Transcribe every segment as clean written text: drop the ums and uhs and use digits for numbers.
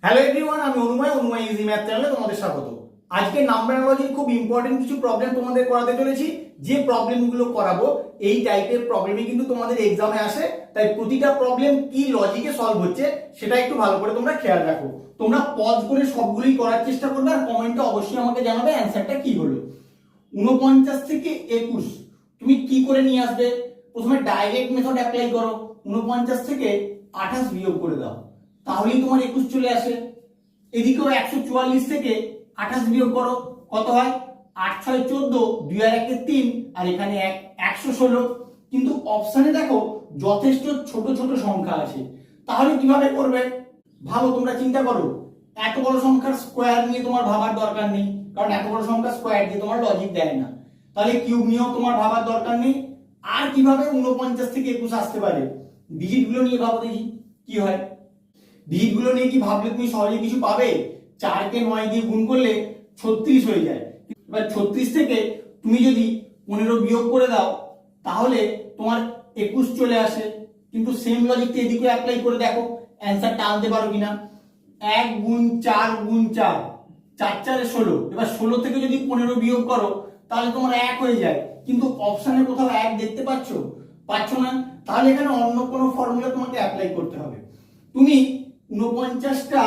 Hello everyone, আমি অনুময় easy math চ্যানেলে তোমাদের স্বাগত। আজকে নাম্বার অ্যানালজির খুব ইম্পর্টেন্ট কিছু প্রবলেম তোমাদের করাতে চলেছি। যে প্রবলেমগুলো করাবো এই টাইপের প্রবলেমই কিন্তু তোমাদের এক্সামে আসে, তাই প্রতিটা প্রবলেম কি লজিকে সলভ হচ্ছে সেটা একটু ভালো করে তোমরা খেয়াল রাখো। তোমরা পজ করে সবগুলোই করার চেষ্টা করবে আর কমেন্টে অবশ্যই আমাকে জানাবে অ্যানসারটা কি হলো। 49 থেকে 21 তুমি কি করে নিয়ে আসবে? প্রথমে ডাইরেক্ট মেথড অ্যাপ্লাই করো। 49 থেকে 28 বিয়োগ করে দাও, তাহলেই তোমার 21 চলে আসে। এদিকেও 144 থেকে 28 বিয়োগ করো, কত হয়? 8 6 14, 2 আর 1 3, আর এখানে 116। কিন্তু অপশনে দেখো যথেষ্ট ছোট ছোট সংখ্যা আছে, তাহলে কিভাবে করবে ভালো তোমরা চিন্তা করো। এত বড় সংখ্যার স্কোয়ার নিয়ে তোমার ভাবার দরকার নেই, কারণ এত বড় সংখ্যার স্কোয়ার দিয়ে তোমার লজিক দেয় না। তাহলে কিউব নিয়েও তোমার ভাবার দরকার নেই। আর কিভাবে 49 থেকে 21 আসতে পারে? ডিজিট গুলো নিয়ে ভাবো দেখি কি হয়। ডিজিট গুলো নিয়ে কি ভাবলে তুমি সহজে কিছু পাবে? 4 কে 9 দিয়ে গুণ করলে 36 হয়ে যায়। এবার 36 থেকে তুমি যদি 15 বিয়োগ করে দাও তাহলে তোমার 21 চলে আসে। কিন্তু সেম লজিকটা এদিকে অ্যাপ্লাই করে দেখো অ্যানসারটা আনতে পারো কিনা। 1 গুণ 4 গুণ 4, 4 4 16। এবার 16 থেকে যদি 15 বিয়োগ করো তাহলে তোমার 1 হয়ে যায়। কিন্তু অপশনে কোথাও 1 দেখতে পাচ্ছ না। তাহলে এখানে অন্য কোনো ফর্মুলা তোমাকে অ্যাপ্লাই করতে হবে। তুমি 49টা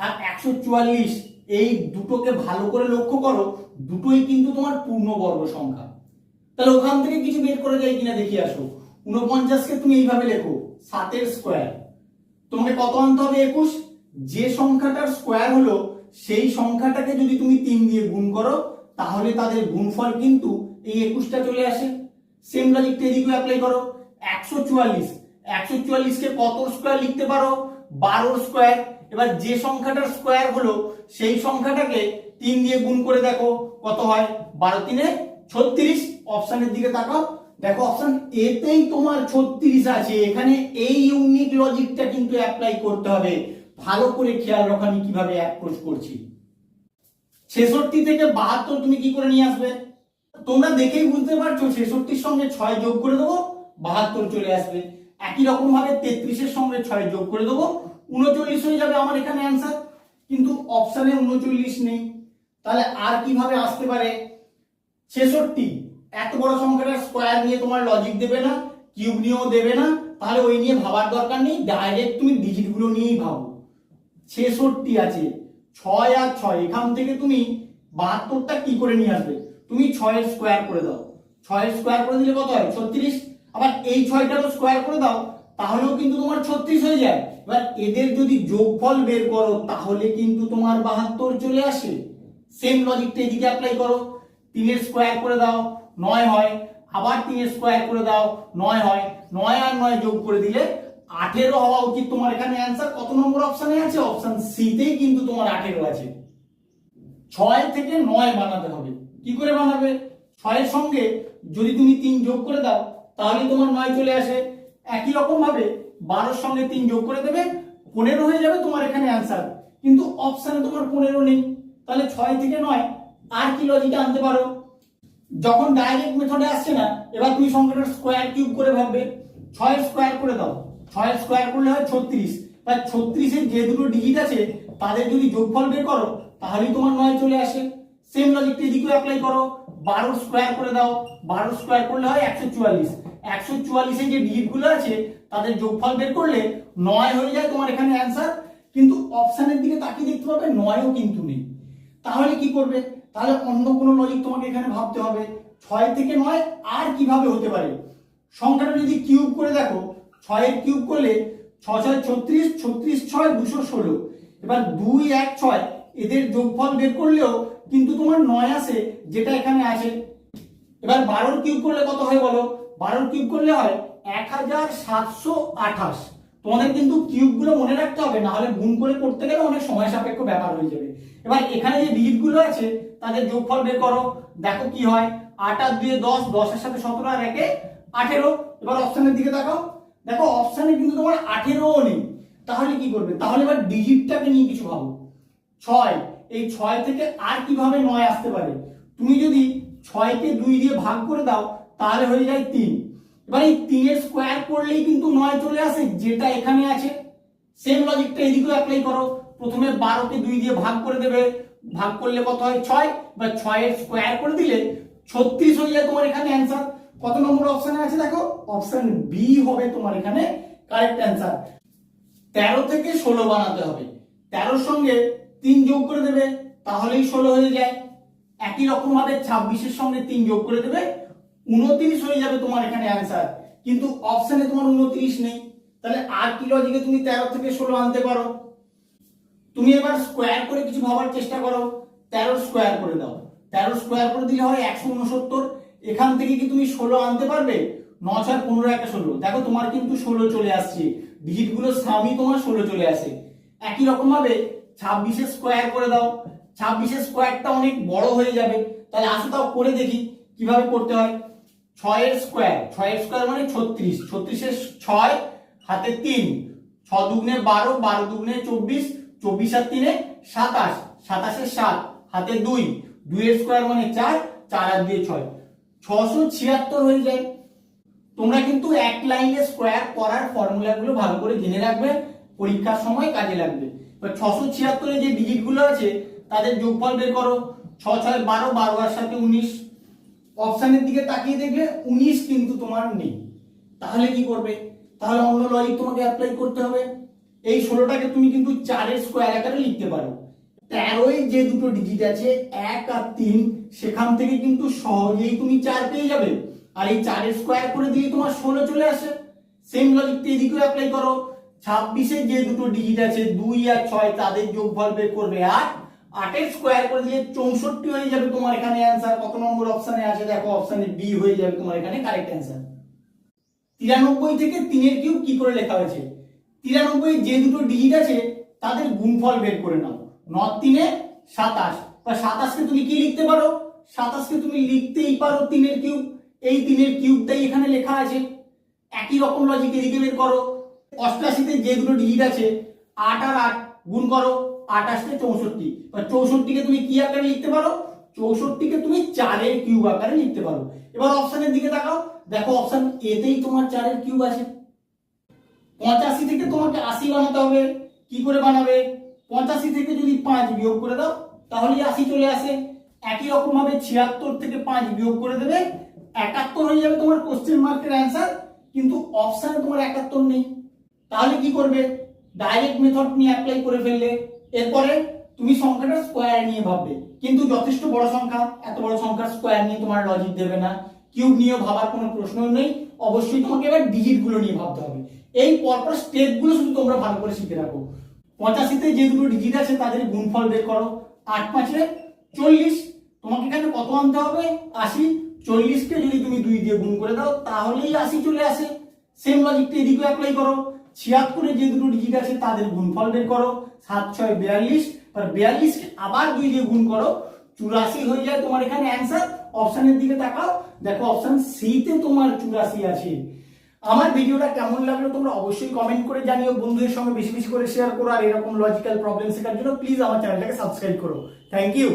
আর 144 এই দুটোকে ভালো করে লক্ষ্য করো, দুটোই কিন্তু তোমার পূর্ণবর্গ সংখ্যা। তাহলে ওখান থেকে কিছু বের করে যায় কিনা দেখি আসো। 49 কে তুমি এইভাবে লেখো 7 এর স্কোয়ার। তোমাকে কত আনতে হবে? 21। যে সংখ্যাটার স্কোয়ার হলো সেই সংখ্যাটাকে যদি তুমি 3 দিয়ে গুণ করো তাহলে তাদের গুণফল কিন্তু এই 21টা চলে আসে। সেম লজিকটা এদিকে অ্যাপ্লাই করো। 144 কে কত স্কোয়ার লিখতে পারো? 12 স্কোয়ার। এবার যে সংখ্যাটার স্কোয়ার হলো সেই সংখ্যাটাকে 3 দিয়ে গুণ করে দেখো কত হয়? 12 3 36। অপশনের দিকে তাকাও, দেখো অপশন এতেই তোমার 36 আছে। এখানে এই ইউনিক লজিকটা কিন্তু অ্যাপ্লাই করতে হবে। ভালো করে খেয়াল রাখো আমি কিভাবে অ্যাপ্রোচ করছি। 66 থেকে 72 তুমি কি করে নিয়ে আসবে? তোমরা দেখেই বুঝতে পারছো 66 সঙ্গে 6 যোগ করে দেবো, 72 চলে আসবে। একই রকম ভাবে 33 এর সঙ্গে 6 যোগ করে দেবো, 39 হয়ে যাবে আমার এখানে অ্যান্সার। কিন্তু অপশনে 39 নেই, তাহলে আর কিভাবে আসতে পারে? 66 এত বড় সংখ্যাটার স্কোয়ার নিয়ে তোমার লজিক দেবে না, কিউব নিয়েও দেবে না, তাহলে ওই নিয়ে ভাবার দরকার নেই। ডাইরেক্ট তুমি ডিজিট গুলো নিয়েই ভাবো। 66 আছে, 6 আর 6, এখান থেকে তুমি 72টা কি করে নিয়ে আসবে? তুমি 6 এর স্কোয়ার করে দাও। 6 এর স্কোয়ার করে দিলে কত হয়? 36। আবার এই 6টারও স্কোয়ার করে দাও, তাহলেও কিন্তু তোমার 36 হয়ে যায়। এবার এদের যদি যোগফল বের করো তাহলে কিন্তু তোমার 72 চলে আসে। সেম লজিকটা এদিকে অ্যাপ্লাই করো। 3 এর স্কোয়ার করে দাও, 9 হয়। আবার 3 এর স্কোয়ার করে দাও, 9 হয়। 9 আর 9 যোগ করে দিলে 18 হওয়া উচিত তোমার এখানে অ্যান্সার। কত নম্বর অপশনে আছে? অপশন সি তেই কিন্তু তোমার 18 আছে। 6 থেকে 9 বানাতে হবে। কি করে বানাবে? 6 এর সঙ্গে যদি তুমি 3 যোগ করে দাও তাহলে তোমার 9 চলে আসে। একই রকম ভাবে 12 এর সঙ্গে 3 যোগ করে দেবে, 15 হয়ে যাবে তোমার এখানে অ্যান্সার। কিন্তু অপশনে তোমার 15 নেই, তাহলে 6 থেকে 9 আর কি লজিক আনতে পারো? যখন ডাইরেক্ট মেথডে আসছে না, এবার তুমি সংখ্যাটার স্কোয়ার কিউব করে ভাববে। 6 এর স্কোয়ার করে দাও, 6 এর স্কোয়ার করলে হয় 36। তাই 36 এর যে দুটো ডিজিট আছে তাদের যদি যোগফল বের করো তাহলেই তোমার 9 চলে আসে। সেম লজিকটা এদিকে অ্যাপ্লাই করো। 12 স্কোয়ার করে দাও, 12 স্কোয়ার করলে হয় 144। 144 এর যে ডিজিট গুলো আছে তাদের যোগফল বের করলে 9 হয়ে যায় তোমার এখানে অ্যান্সার। কিন্তু অপশনের দিকে তাকিয়ে দেখতে পাবে 9ও কিন্তু নেই। তাহলে কি করবে? তাহলে অন্য কোনো লজিক তোমাকে এখানে ভাবতে হবে। 6 থেকে 9 আর কিভাবে হতে পারে? সংখ্যাটা যদি কিউব করে দেখো, 6 এর কিউব করলে 6 6 36, 36 6 216। এবার 2 1 6 এদের যোগফল বের করলেও কিন্তু তোমার 9 আসে, যেটা এখানে আছে। এবার 12 কিউব করলে কত হয় বলো? 12 কিউব করলে হয় 1728। তোমাদের কিন্তু কিউব গুলো মনে রাখতে হবে, না হলে গুণ করে করতে গেলে অনেক সময় সাপেক্ষ ব্যাপার হয়ে যাবে। এবার এখানে যে ডিজিট গুলো আছে তাদের যোগফল বের করো, দেখো কি হয়। 8 আর 2 10, 10 এর সাথে 17 আর 1 18। এবার অপশনের দিকে তাকাও, দেখো অপশনে কিন্তু তোমার 18ও নেই। তাহলে কি করবে? তাহলে এবার ডিজিটটাকে নিয়ে কিছু ভাবো। 6, এই 6 থেকে আর কিভাবে 9 আসতে পারে? তুমি যদি 6 কে 2 দিয়ে ভাগ করে দাও তাহলে হয়ে যায় 3। এবার এই 3 এর স্কোয়ার করলেই কিন্তু 9 চলে আসে, যেটা এখানে আছে। সেম লজিকটা এদিকেও অ্যাপ্লাই করো। প্রথমে 12 কে 2 দিয়ে ভাগ করে দেবে, ভাগ করলে কত হয় 6, বা 6 এর স্কয়ার করে দিলে 36 হয়ে যায় তোমার এখানে অ্যান্সার। কত নম্বর অপশনে আছে দেখো, অপশন বি হবে তোমার এখানে কারেক্ট অ্যান্সার। 13 থেকে 16 বানাতে হবে, 13 সঙ্গে 3 যোগ করে দেবে তাহলেই 16 হয়ে যায়। একই রকম ভাবে 26 এর সঙ্গে 3 যোগ করে দেবে 29 হয়ে যাবে তোমার এখানে অ্যান্সার। কিন্তু অপশনে তোমার 29 নেই, তাহলে আর কি লজিকে তুমি 13 থেকে 16 আনতে পারো? তুমি এবার স্কয়ার করে কিছু ভাবার চেষ্টা করো। 13 স্কয়ার করে দাও, 13 স্কয়ার করে দিলে হয় 169। এখান থেকে কি তুমি 16 আনতে পারবে? 9 6 15 1 16, দেখো তোমার কিন্তু 16 চলে আসছে, ডিজিট গুলো সামই তোমার 16 চলে আসে। একই রকম ভাবে 26 এর স্কয়ার করে দাও, 26 এর স্কয়ারটা অনেক বড় হয়ে যাবে, তাহলে আসো তাও করে দেখি কিভাবে করতে হয়। 6 এর স্কয়ার, 6 এর স্কয়ার মানে 36, 36 এর 6 হাতে 3, 6 দুগুণে 12, 12 দুগুণে 24, 24 আর 3 27, 27 এর 7 হাতে 2, 2 এর স্কয়ার মানে 4, 4 আর 2 6, 676 হয়ে যায়। তোমরা কিন্তু এক লাইনে স্কয়ার করার ফর্মুলাগুলো ভালো করে জেনে রাখবে, পরীক্ষার সময় কাজে লাগবে। এবার 676 এর যে ডিজিট গুলো আছে তাদের যোগফল বের করো। 6 6 12, 12 আর সাথে 19। অপশনের দিকে তাকিয়ে দেখবে 19 কিন্তু তোমার নেই, তাহলে কি করবে? তাহলে অন্য লজিক তোমাকে অ্যাপ্লাই করতে হবে। এই 16টাকে তুমি কিন্তু 4 এর স্কয়ার আকারে লিখতে পারো। 13 এর যে দুটো ডিজিট আছে 1 আর 3, সেখান থেকে কিন্তু সহজেই তুমি 4 পেয়ে যাবে, আর এই 4 এর স্কয়ার করে দিয়ে তোমার 16 চলে আসে। সেম লজিকটা এদিকেও অ্যাপ্লাই করো। 26 এর যে দুটো ডিজিট আছে 2 আর 6, তাদের যোগফল বের করবে 8, 8 এর স্কয়ার করে দিলে 64 হয়ে যাবে তোমার এখানে অ্যান্সার। কত নম্বর অপশনে আছে দেখো, অপশনে বি হয়ে যাবে তোমার এখানে কারেক্ট অ্যান্সার। 93 থেকে 3 এর কিউব কি করে লেখা হয়েছে? 93 যে দুটো ডিজিট আছে তাদের গুণফল বের করে নাও। 9 3 27, বা 27 কে তুমি কি লিখতে পারো? 27 কে তুমি লিখতেই পারো 3 এর কিউব, এই 3 এর কিউবটাই এখানে লেখা আছে। একই রকম লজিক এদিকে বের করো। 88 তে যে দুটো ডিজিট আছে 8 আর 8 গুণ করো, 28 কে 64, বা 64 কে তুমি কি আকারে লিখতে পারো? 64 কে তুমি 4 এর কিউব আকারে লিখতে পারো। এবার অপশনের দিকে তাকাও, দেখো অপশন এ তেই তোমার 4 এর কিউব আছে। 85 থেকে তোমাকে 80 বানাতে হবে, কি করে বানাবে? 85 থেকে যদি 5 বিয়োগ করে দাও তাহলে 80 চলে আসে। একই রকম ভাবে 76 থেকে 5 বিয়োগ করে দেবে 71 হয়ে যাবে তোমার কোশ্চেন মার্কের অ্যান্সার। কিন্তু অপশনে তোমার 71 নেই, তাহলে কি করবে? ডাইরেক্ট মেথড নিয়ে অ্যাপ্লাই করে ফেললে। এরপরে তুমি সংখ্যাটা স্কয়ার নিয়ে ভাববে, কিন্তু যথেষ্ট বড় সংখ্যা, এত বড় সংখ্যার স্কয়ার নিয়ে তোমার লজিক দেবে না, কিউব নিয়ে ভাবার কোনো প্রশ্ন নেই। অবশ্যই তোমাকে এবার ডিজিট গুলো নিয়ে ভাবতে হবে। এই পরপর স্টেপ গুলো শুধু তোমরা ভালো করে শিখে রাখো। 85 তে যে দুটো ডিজিট আছে তাদের গুণফল বের করো। 8 5 40, তোমাকে এখানে কত আনতে হবে? 80। 40 কে যদি তুমি 2 দিয়ে গুণ করে দাও তাহলেই 80 চলে আসে। সেম লজিকটা এদিকে অ্যাপ্লাই করো। 76 এ যে দুটো ডিজিট আছে তাদের গুণফল বের করো। 7 6 42, আর 42 কে আবার 2 দিয়ে গুণ করো, 84 হয়ে যায় তোমার এখানে অ্যান্সার। অপশনের দিকে তাকাও, দেখো অপশন সি তে তোমার 84 আছে। আমার ভিডিওটা কেমন লাগলো তোমরা অবশ্যই কমেন্ট করে জানিও, বন্ধুদের সঙ্গে বেশি বেশি করে শেয়ার করো, আর এরকম লজিক্যাল প্রবলেম শেখার জন্য প্লিজ আমার চ্যানেলটাকে সাবস্ক্রাইব করো। Thank you.